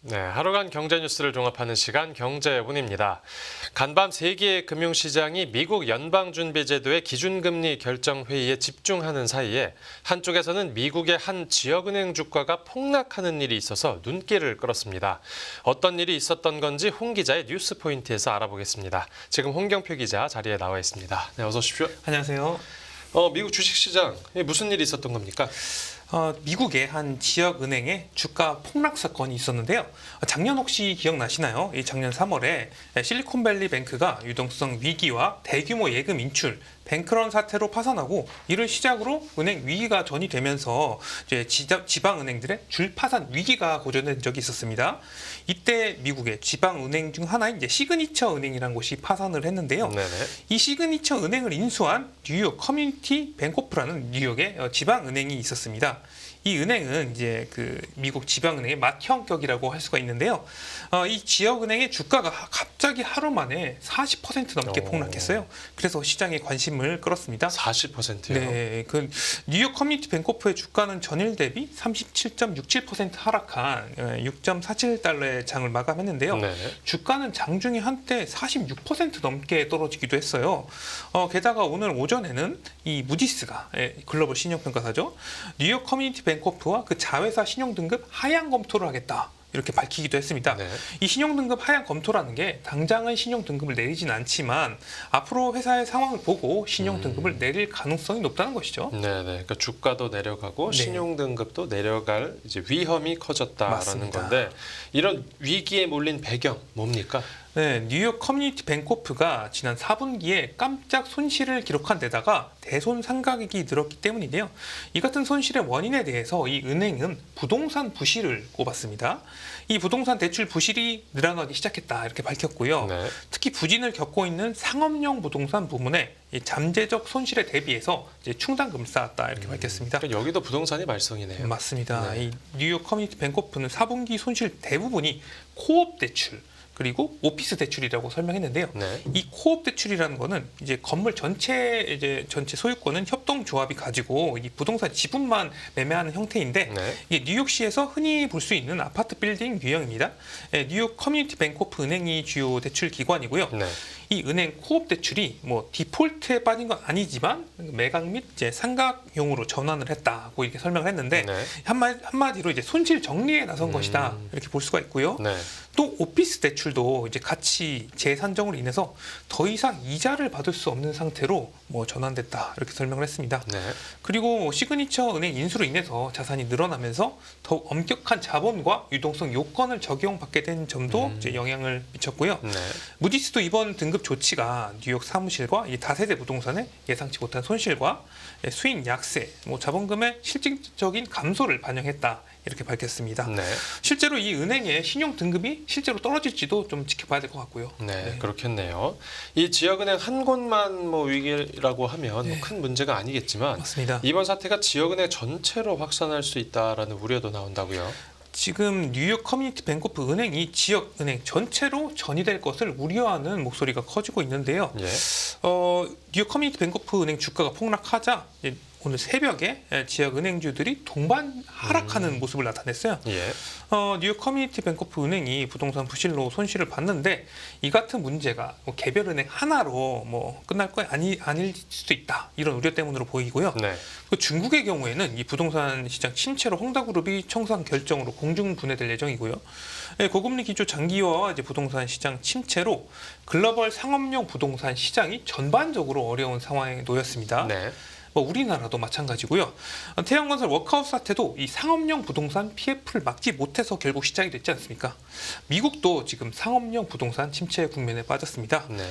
네, 하루간 경제 뉴스를 종합하는 시간 경제운입니다. 간밤 세계의 금융시장이 미국 연방준비제도의 기준금리 결정 회의에 집중하는 사이에 한쪽에서는 미국의 한 지역은행 주가가 폭락하는 일이 있어서 눈길을 끌었습니다. 어떤 일이 있었던 건지 홍 기자의 뉴스 포인트에서 알아보겠습니다. 지금 홍경표 기자 자리에 나와 있습니다. 네, 어서 오십시오. 안녕하세요. 미국 주식시장 무슨 일이 있었던 겁니까? 미국의 한 지역은행의 주가 폭락 사건이 있었는데요. 작년 혹시 기억나시나요? 이 작년 3월에 실리콘밸리 뱅크가 유동성 위기와 대규모 예금 인출, 뱅크런 사태로 파산하고 이를 시작으로 은행 위기가 전이되면서 이제 지방은행들의 줄파산 위기가 고조된 적이 있었습니다. 이때 미국의 지방은행 중 하나인 이제 시그니처 은행이라는 곳이 파산을 했는데요. 네네. 이 시그니처 은행을 인수한 뉴욕 커뮤니티 뱅코프라는 뉴욕의 지방은행이 있었습니다. 이 은행은 이제 그 미국 지방은행의 맏형격이라고 할 수가 있는데요. 이 지역은행의 주가가 갑자기 하루 만에 40% 넘게 폭락했어요. 그래서 시장에 관심을 끌었습니다. 40%요? 네, 그 뉴욕 커뮤니티 뱅코프의 주가는 전일 대비 37.67% 하락한 6.47달러의 장을 마감했는데요. 네. 주가는 장중에 한때 46% 넘게 떨어지기도 했어요. 게다가 오늘 오전에는 이 무디스가 글로벌 신용평가사죠. 뉴욕 커뮤니티 뱅코프와 그 자회사 신용등급 하향 검토를 하겠다. 이렇게 밝히기도 했습니다. 네. 이 신용등급 하향 검토라는 게 당장은 신용등급을 내리진 않지만 앞으로 회사의 상황을 보고 신용등급을 내릴 가능성이 높다는 것이죠. 네네. 그러니까 주가도 내려가고 네. 신용등급도 내려갈 이제 위험이 커졌다라는 맞습니다. 건데 이런 위기에 몰린 배경 뭡니까? 네, 뉴욕 커뮤니티 뱅코프가 지난 4분기에 깜짝 손실을 기록한 데다가 대손 상각액이 늘었기 때문인데요. 이 같은 손실의 원인에 대해서 이 은행은 부동산 부실을 꼽았습니다. 이 부동산 대출 부실이 늘어나기 시작했다 이렇게 밝혔고요. 네. 특히 부진을 겪고 있는 상업용 부동산 부문에 이 잠재적 손실에 대비해서 이제 충당금을 쌓았다 이렇게 밝혔습니다. 그러니까 여기도 부동산이 말썽이네요. 맞습니다. 네. 이 뉴욕 커뮤니티 뱅코프는 4분기 손실 대부분이 코업 대출 그리고 오피스 대출이라고 설명했는데요. 네. 이 코업 대출이라는 거는 이제 건물 전체 소유권은 협동조합이 가지고 이 부동산 지분만 매매하는 형태인데 네. 이게 뉴욕시에서 흔히 볼 수 있는 아파트 빌딩 유형입니다. 뉴욕 커뮤니티 뱅코프 은행이 주요 대출 기관이고요. 네. 이 은행 코업 대출이 뭐 디폴트에 빠진 건 아니지만 매각 및 이제 상각용으로 전환을 했다고 이렇게 설명을 했는데 네. 한마디로 이제 손실 정리에 나선 것이다 이렇게 볼 수가 있고요. 네. 또 오피스 대출도 이제 가치 재산정으로 인해서 더 이상 이자를 받을 수 없는 상태로 뭐 전환됐다 이렇게 설명을 했습니다. 네. 그리고 시그니처 은행 인수로 인해서 자산이 늘어나면서 더욱 엄격한 자본과 유동성 요건을 적용받게 된 점도 이제 영향을 미쳤고요. 네. 무디스도 이번 등급 조치가 뉴욕 사무실과 이 다세대 부동산의 예상치 못한 손실과 수익 약세, 뭐 자본금의 실질적인 감소를 반영했다 이렇게 밝혔습니다. 네. 실제로 이 은행의 신용 등급이 실제로 떨어질지도 좀 지켜봐야 될 것 같고요. 네, 그렇겠네요. 이 지역은행 한 곳만 뭐 위기라고 하면 네. 뭐큰 문제가 아니겠지만 맞습니다. 이번 사태가 지역은행 전체로 확산할 수 있다라는 우려도 나온다고요. 지금 뉴욕 커뮤니티 뱅코프 은행이 지역 은행 전체로 전이될 것을 우려하는 목소리가 커지고 있는데요. 예. 뉴욕 커뮤니티 뱅코프 은행 주가가 폭락하자 오늘 새벽에 지역 은행주들이 동반 하락하는 모습을 나타냈어요. 예. 뉴욕 커뮤니티 뱅코프 은행이 부동산 부실로 손실을 봤는데 이 같은 문제가 뭐 개별 은행 하나로 뭐 끝날 거 아닐 수도 있다 이런 우려 때문으로 보이고요. 네. 그 중국의 경우에는 이 부동산 시장 침체로 홍다그룹이 청산 결정으로 공중 분해될 예정이고요. 고금리 기조 장기화와 이제 부동산 시장 침체로 글로벌 상업용 부동산 시장이 전반적으로 어려운 상황에 놓였습니다. 네. 뭐 우리나라도 마찬가지고요. 태양건설 워크아웃 사태도 이 상업용 부동산 PF를 막지 못해서 결국 시작이 됐지 않습니까? 미국도 지금 상업용 부동산 침체 국면에 빠졌습니다. 네.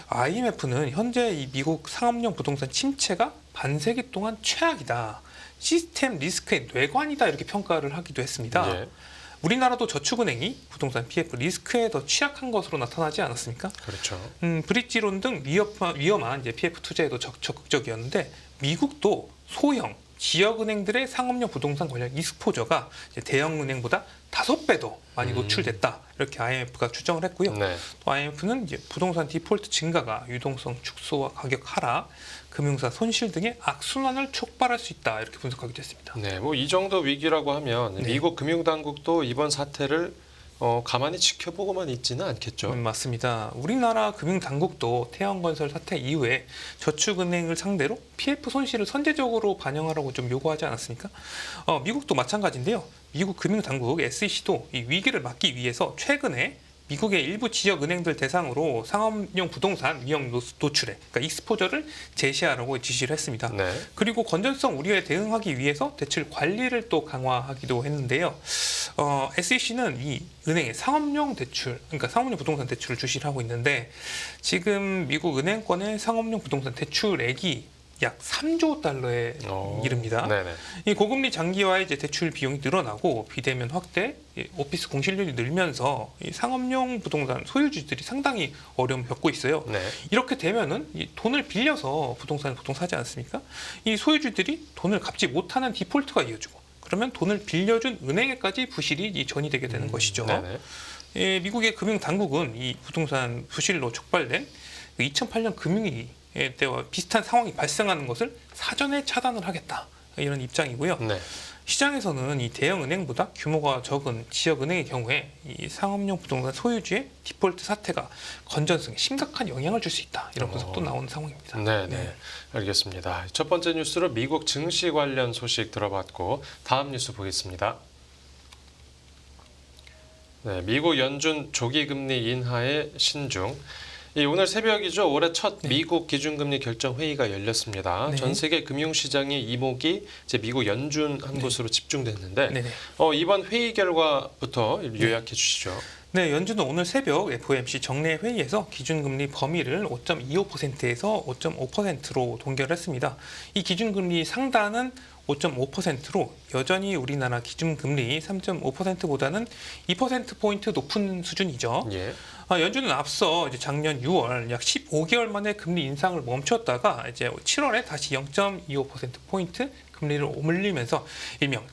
IMF는 현재 이 미국 상업용 부동산 침체가 반세기 동안 최악이다. 시스템 리스크의 뇌관이다 이렇게 평가를 하기도 했습니다. 예. 우리나라도 저축은행이 부동산 PF 리스크에 더 취약한 것으로 나타나지 않았습니까? 그렇죠. 브릿지론 등 위험한 이제 PF 투자에도 적극적이었는데 미국도 소형 지역은행들의 상업용 부동산 관련 익스포저가 대형은행보다 5배도 많이 노출됐다 이렇게 IMF가 추정을 했고요. 네. 또 IMF는 이제 부동산 디폴트 증가가 유동성 축소와 가격 하락, 금융사 손실 등의 악순환을 촉발할 수 있다 이렇게 분석하기도 했습니다. 네, 뭐 이 정도 위기라고 하면 네. 미국 금융당국도 이번 사태를 가만히 지켜보고만 있지는 않겠죠. 맞습니다. 우리나라 금융당국도 태양건설 사태 이후에 저축은행을 상대로 PF 손실을 선제적으로 반영하라고 좀 요구하지 않았습니까? 미국도 마찬가지인데요. 미국 금융당국 SEC도 이 위기를 막기 위해서 최근에 미국의 일부 지역 은행들 대상으로 상업용 부동산 위험 노출에, 그러니까 익스포저를 제시하라고 지시를 했습니다. 네. 그리고 건전성 우려에 대응하기 위해서 대출 관리를 또 강화하기도 했는데요. SEC는 이 은행의 상업용 대출, 그러니까 상업용 부동산 대출을 주시를 하고 있는데 지금 미국 은행권의 상업용 부동산 대출액이 약 3조 달러에 이릅니다. 네네. 이 고금리 장기화의 이제 대출 비용이 늘어나고 비대면 확대, 오피스 공실률이 늘면서 이 상업용 부동산 소유주들이 상당히 어려움을 겪고 있어요. 네. 이렇게 되면은 이 돈을 빌려서 부동산을 보통 사지 않습니까? 이 소유주들이 돈을 갚지 못하는 디폴트가 이어지고 그러면 돈을 빌려준 은행에까지 부실이 전이되게 되는 것이죠. 네네. 미국의 금융 당국은 이 부동산 부실로 촉발된 2008년 금융위기 때와 비슷한 상황이 발생하는 것을 사전에 차단을 하겠다 이런 입장이고요. 네. 시장에서는 이 대형 은행보다 규모가 적은 지역 은행의 경우에 이 상업용 부동산 소유주의 디폴트 사태가 건전성에 심각한 영향을 줄 수 있다 이런 분석도 나오는 상황입니다. 네네. 알겠습니다. 첫 번째 뉴스로 미국 증시 관련 소식 들어봤고 다음 뉴스 보겠습니다. 네, 미국 연준 조기 금리 인하의 신중. 오늘 새벽이죠. 올해 첫 미국 기준금리 결정 회의가 열렸습니다. 네. 전 세계 금융시장의 이목이 이제 미국 연준 한 곳으로 집중됐는데 네네. 이번 회의 결과부터 요약해 주시죠. 네, 연준은 오늘 새벽 FOMC 정례 회의에서 기준금리 범위를 5.25%에서 5.5%로 동결했습니다. 이 기준금리 상단은 5.5%로 여전히 우리나라 기준금리 3.5%보다는 2%포인트 높은 수준이죠. 예. 연준은 앞서 이제 작년 6월 약 15개월 만에 금리 인상을 멈췄다가 이제 7월에 다시 0.25%포인트 금리를 오르면서 일명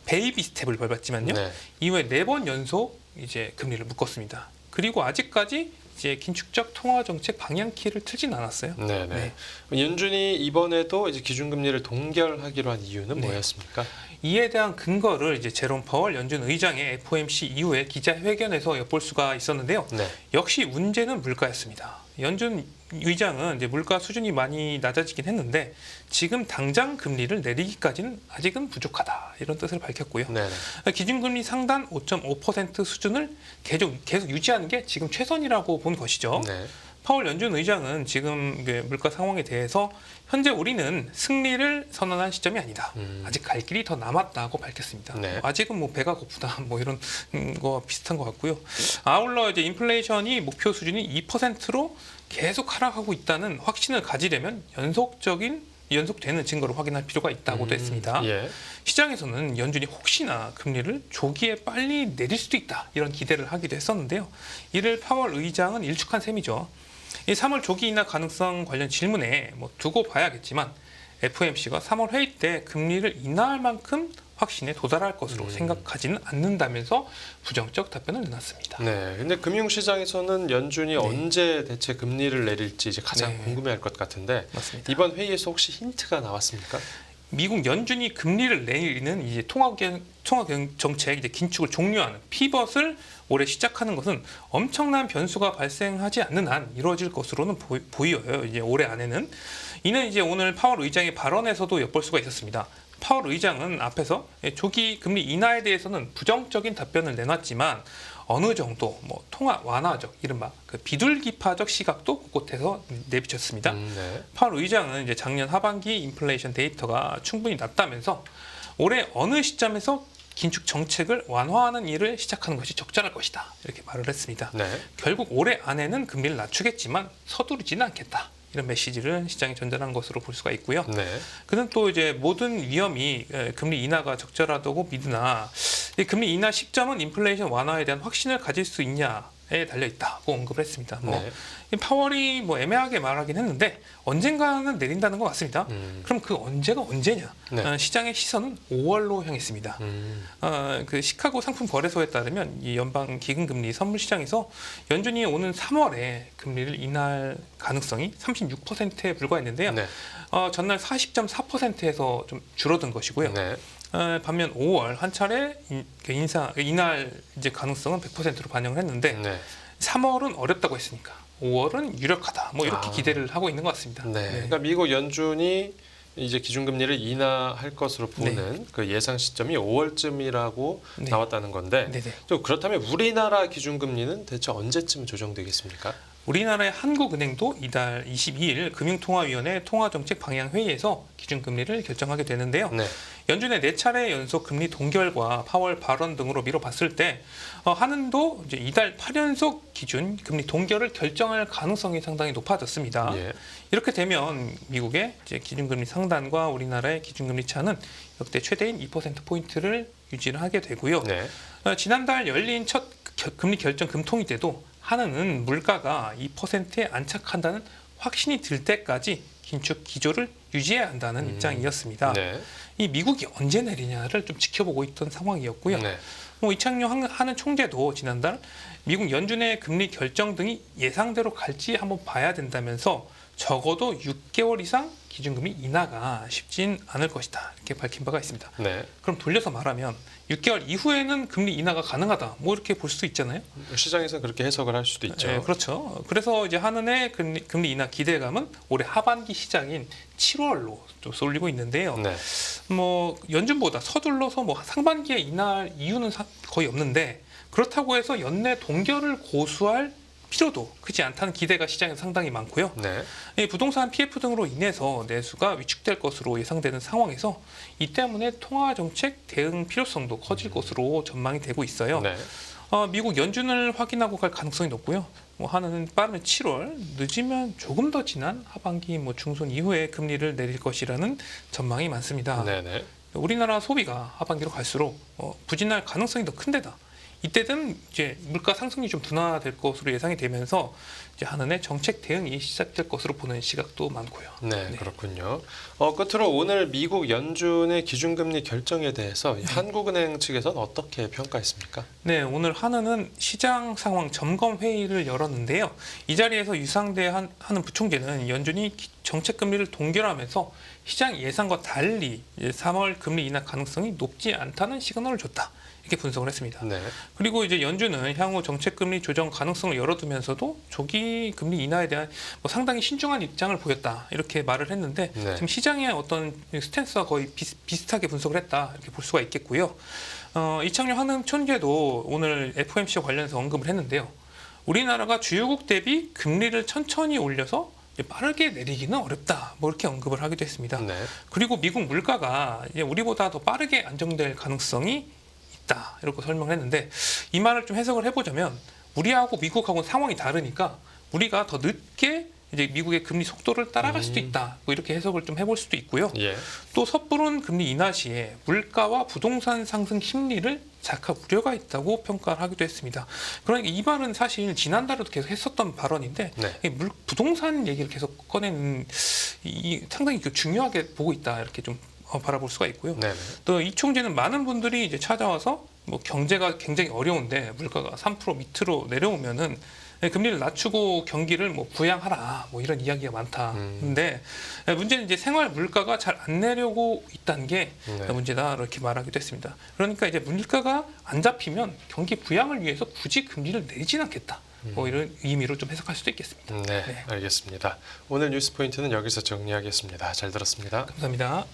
베이비 스텝을 밟았지만요. 네. 이후에 4번 연속 이제 금리를 묶었습니다. 그리고 아직까지 이제 긴축적 통화 정책 방향키를 틀진 않았어요. 네네. 연준이 이번에도 이제 기준금리를 동결하기로 한 이유는 네. 뭐였습니까? 이에 대한 근거를 이제 제롬 파월 연준 의장의 FOMC 이후에 기자회견에서 엿볼 수가 있었는데요. 네. 역시 문제는 물가였습니다. 연준 의장은 이제 물가 수준이 많이 낮아지긴 했는데 지금 당장 금리를 내리기까지는 아직은 부족하다 이런 뜻을 밝혔고요. 네네. 기준금리 상단 5.5% 수준을 계속 유지하는 게 지금 최선이라고 본 것이죠. 네. 파월 연준 의장은 지금 물가 상황에 대해서 현재 우리는 승리를 선언한 시점이 아니다. 아직 갈 길이 더 남았다고 밝혔습니다. 네. 아직은 뭐 배가 고프다 뭐 이런 거 비슷한 것 같고요. 아울러 이제 인플레이션이 목표 수준이 2%로 계속 하락하고 있다는 확신을 가지려면 연속되는 증거를 확인할 필요가 있다고도 했습니다. 예. 시장에서는 연준이 혹시나 금리를 조기에 빨리 내릴 수도 있다 이런 기대를 하기도 했었는데요. 이를 파월 의장은 일축한 셈이죠. 이 3월 조기 인하 가능성 관련 질문에 두고 봐야겠지만 FOMC가 3월 회의 때 금리를 인하할 만큼 확신에 도달할 것으로 생각하지는 않는다면서 부정적 답변을 내놨습니다. 네. 근데 금융시장에서는 연준이 언제 대체 금리를 내릴지 이제 가장 네. 궁금해할 것 같은데 맞습니다. 이번 회의에서 혹시 힌트가 나왔습니까? 미국 연준이 금리를 내리는 이제 통화 정책 이제 긴축을 종료하는 피벗을 올해 시작하는 것은 엄청난 변수가 발생하지 않는 한 이루어질 것으로는 보여요. 이제 올해 안에는 이는 이제 오늘 파월 의장의 발언에서도 엿볼 수가 있었습니다. 파월 의장은 앞에서 조기 금리 인하에 대해서는 부정적인 답변을 내놨지만 어느 정도 통화 완화적 이른바 비둘기파적 시각도 곳곳에서 내비쳤습니다. 네. 파월 의장은 이제 작년 하반기 인플레이션 데이터가 충분히 낮다면서 올해 어느 시점에서 긴축 정책을 완화하는 일을 시작하는 것이 적절할 것이다 이렇게 말을 했습니다. 네. 결국 올해 안에는 금리를 낮추겠지만 서두르지는 않겠다. 이런 메시지를 시장에 전달한 것으로 볼 수가 있고요. 네. 그는 또 이제 모든 위험이 금리 인하가 적절하다고 믿으나 이 금리 인하 시점은 인플레이션 완화에 대한 확신을 가질 수 있냐에 달려 있다고 언급을 했습니다. 네. 파월이 애매하게 말하긴 했는데 언젠가는 내린다는 것 같습니다. 그럼 그 언제가 언제냐? 네. 시장의 시선은 5월로 향했습니다. 그 시카고 상품 거래소에 따르면 이 연방 기금금리 선물 시장에서 연준이 오는 3월에 금리를 인하할 가능성이 36%에 불과했는데요. 네. 전날 40.4%에서 좀 줄어든 것이고요. 네. 반면 5월 한 차례 인할 이제 가능성은 100%로 반영을 했는데 네. 3월은 어렵다고 했으니까 5월은 유력하다. 뭐 이렇게 기대를 하고 있는 것 같습니다. 네. 그러니까 미국 연준이 이제 기준금리를 인하할 것으로 보는 그 예상 시점이 5월쯤이라고 네. 나왔다는 건데 네네. 또 그렇다면 우리나라 기준금리는 대체 언제쯤 조정되겠습니까? 우리나라의 한국은행도 이달 22일 금융통화위원회 통화정책 방향회의에서 기준금리를 결정하게 되는데요. 네. 연준의 4차례 연속 금리 동결과 파월 발언 등으로 미뤄봤을 때 한은도 이제 이달 8연속 기준 금리 동결을 결정할 가능성이 상당히 높아졌습니다. 예. 이렇게 되면 미국의 이제 기준금리 상단과 우리나라의 기준금리 차는 역대 최대인 2%포인트를 유지를 하게 되고요. 네. 지난달 열린 첫 금리 결정 금통위 때도 한은은 물가가 2%에 안착한다는 확신이 들 때까지 긴축 기조를 유지해야 한다는 입장이었습니다. 네. 이 미국이 언제 내리냐를 좀 지켜보고 있던 상황이었고요. 네. 이창용 한은 총재도 지난달 미국 연준의 금리 결정 등이 예상대로 갈지 한번 봐야 된다면서 적어도 6개월 이상 기준금리 인하가 쉽진 않을 것이다 이렇게 밝힌 바가 있습니다. 네. 그럼 돌려서 말하면 6개월 이후에는 금리 인하가 가능하다 뭐 이렇게 볼 수도 있잖아요. 시장에서 그렇게 해석을 할 수도 있죠. 네, 그렇죠. 그래서 이제 한은의 금리 인하 기대감은 올해 하반기 시장인 7월로 좀 쏠리고 있는데요. 네. 뭐 연준보다 서둘러서 뭐 상반기에 인하할 이유는 거의 없는데 그렇다고 해서 연내 동결을 고수할 필요도 크지 않다는 기대가 시장에 상당히 많고요. 네. 이 부동산 PF 등으로 인해서 내수가 위축될 것으로 예상되는 상황에서 이 때문에 통화 정책 대응 필요성도 커질 것으로 전망이 되고 있어요. 네. 미국 연준을 확인하고 갈 가능성이 높고요. 한은은 빠르면 7월, 늦으면 조금 더 지난 하반기 중순 이후에 금리를 내릴 것이라는 전망이 많습니다. 네. 네. 우리나라 소비가 하반기로 갈수록 부진할 가능성이 더 큰데다. 이때는 이제 물가 상승이 좀 둔화될 것으로 예상이 되면서 이제 한은의 정책 대응이 시작될 것으로 보는 시각도 많고요. 네, 그렇군요. 끝으로 오늘 미국 연준의 기준금리 결정에 대해서 한국은행 측에서는 어떻게 평가했습니까? 네, 오늘 한은은 시장 상황 점검 회의를 열었는데요. 이 자리에서 유상대 한은 부총재는 연준이 정책 금리를 동결하면서 시장 예상과 달리 3월 금리 인하 가능성이 높지 않다는 시그널을 줬다. 이렇게 분석을 했습니다. 네. 그리고 이제 연준은 향후 정책 금리 조정 가능성을 열어두면서도 조기 금리 인하에 대한 상당히 신중한 입장을 보였다 이렇게 말을 했는데 네. 지금 시장의 어떤 스탠스와 거의 비슷하게 분석을 했다 이렇게 볼 수가 있겠고요. 이창용 한은 총재도 오늘 FOMC와 관련해서 언급을 했는데요. 우리나라가 주요국 대비 금리를 천천히 올려서 빠르게 내리기는 어렵다. 뭐 이렇게 언급을 하기도 했습니다. 네. 그리고 미국 물가가 이제 우리보다 더 빠르게 안정될 가능성이 있다. 이렇게 설명을 했는데 이 말을 좀 해석을 해보자면 우리하고 미국하고는 상황이 다르니까 우리가 더 늦게 이제 미국의 금리 속도를 따라갈 수도 있다. 뭐 이렇게 해석을 좀 해볼 수도 있고요. 예. 또 섣부른 금리 인하 시에 물가와 부동산 상승 심리를 자극할 우려가 있다고 평가를 하기도 했습니다. 그러니까 이 말은 사실 지난달에도 계속 했었던 발언인데 네. 부동산 얘기를 계속 꺼내는 상당히 중요하게 보고 있다 이렇게 좀 바라볼 수가 있고요. 네. 또 이 총재는 많은 분들이 이제 찾아와서 경제가 굉장히 어려운데 물가가 3% 밑으로 내려오면은 금리를 낮추고 경기를 부양하라 이런 이야기가 많다. 근데 문제는 이제 생활 물가가 잘 안 내려오고 있다는 게 문제다 이렇게 말하기도 했습니다. 그러니까 이제 물가가 안 잡히면 경기 부양을 위해서 굳이 금리를 내리진 않겠다. 이런 의미로 좀 해석할 수도 있겠습니다. 네, 알겠습니다. 오늘 뉴스 포인트는 여기서 정리하겠습니다. 잘 들었습니다. 감사합니다.